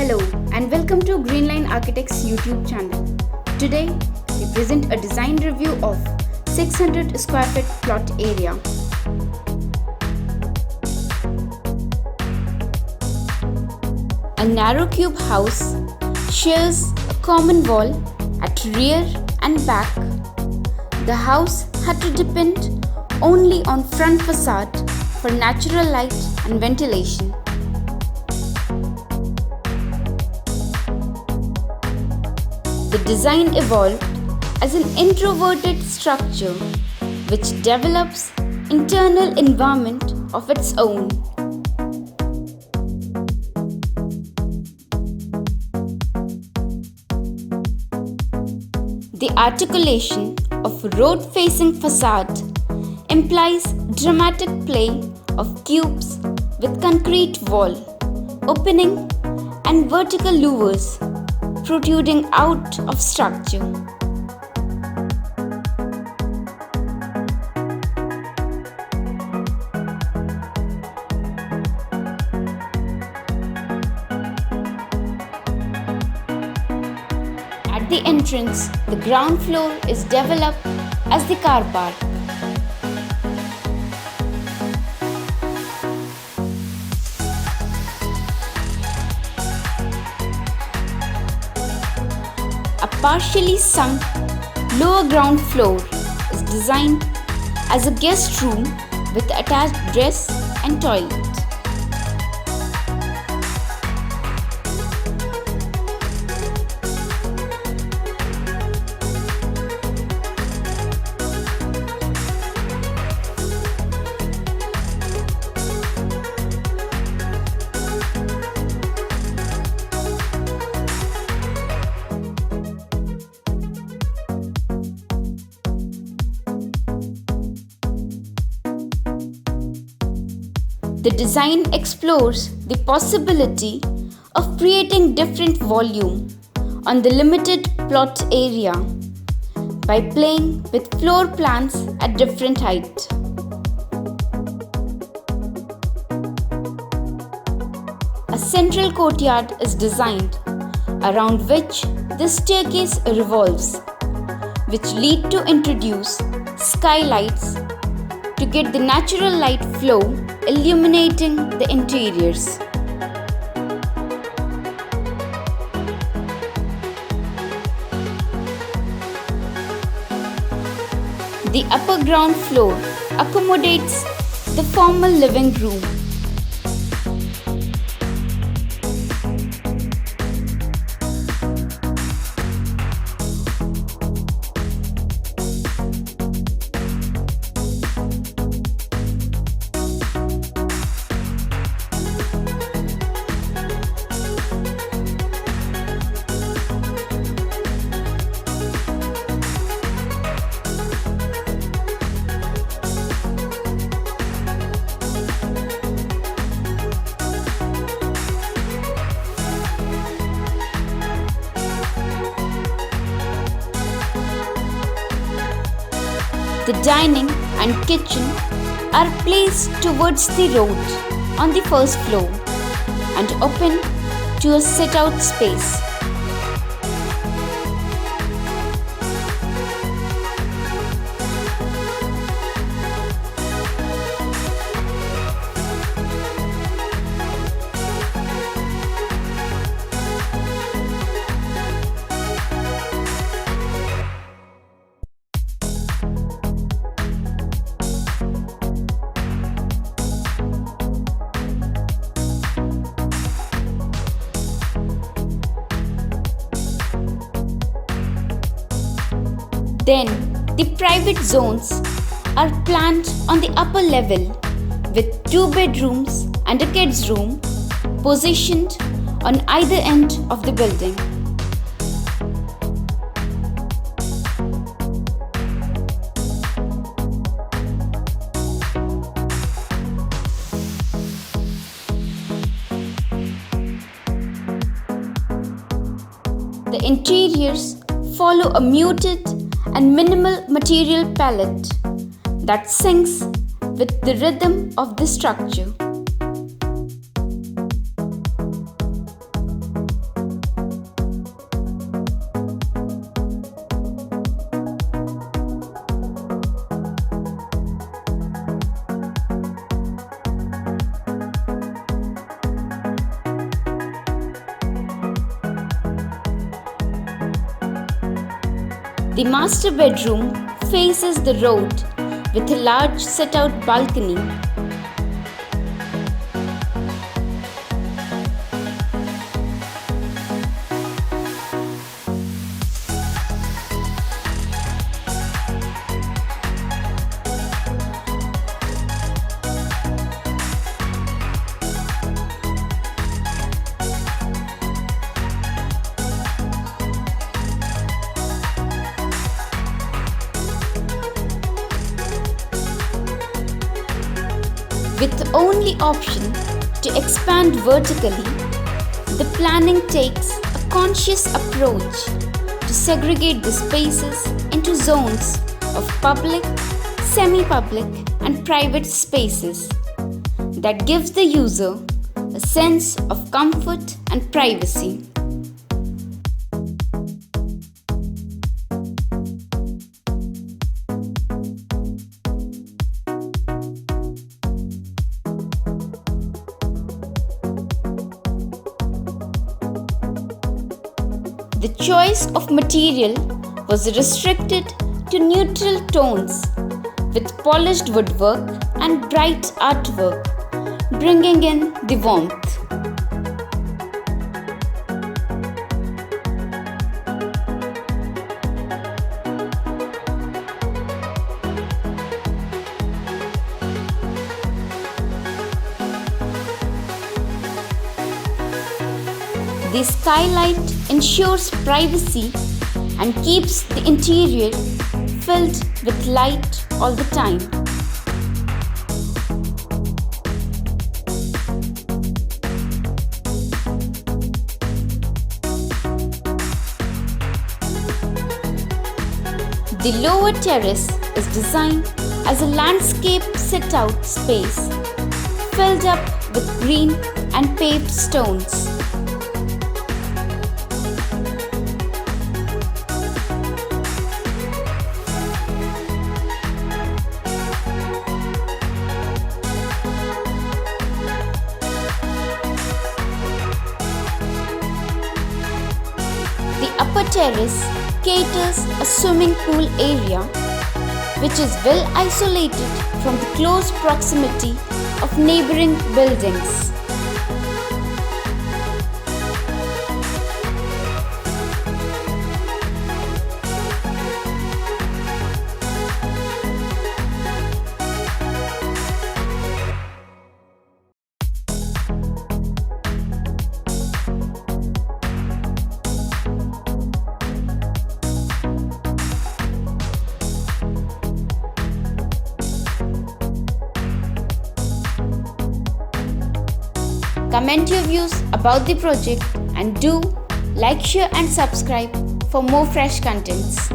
Hello and welcome to Greenline Architects YouTube channel. Today we present a design review of 600 square feet plot area. A narrow cube house shares a common wall at rear and back. The house had to depend only on front facade for natural light and ventilation. The design evolved as an introverted structure which develops internal environment of its own. The articulation of road-facing facade implies dramatic play of cubes with concrete wall, opening and vertical louvers protruding out of structure. At the entrance, the ground floor is developed as the car park. A partially sunk lower ground floor is designed as a guest room with attached dress and toilet. The design explores the possibility of creating different volume on the limited plot area by playing with floor plans at different height. A central courtyard is designed around which the staircase revolves, which lead to introduce skylights to get the natural light flow illuminating the interiors. The upper ground floor accommodates the formal living room. The dining and kitchen are placed towards the road on the first floor and open to a sit-out space. Then, the private zones are planned on the upper level with 2 bedrooms and a kids' room positioned on either end of the building. The interiors follow a muted and minimal material palette that syncs with the rhythm of the structure. The master bedroom faces the road with a large sit-out balcony. With the only option to expand vertically, the planning takes a conscious approach to segregate the spaces into zones of public, semi-public and private spaces that gives the user a sense of comfort and privacy. The choice of material was restricted to neutral tones with polished woodwork and bright artwork, bringing in the warmth. The skylight ensures privacy and keeps the interior filled with light all the time. The lower terrace is designed as a landscape sit-out space filled up with green and paved stones. The upper terrace caters a swimming pool area which is well isolated from the close proximity of neighboring buildings. Comment your views about the project and do like, share and subscribe for more fresh contents.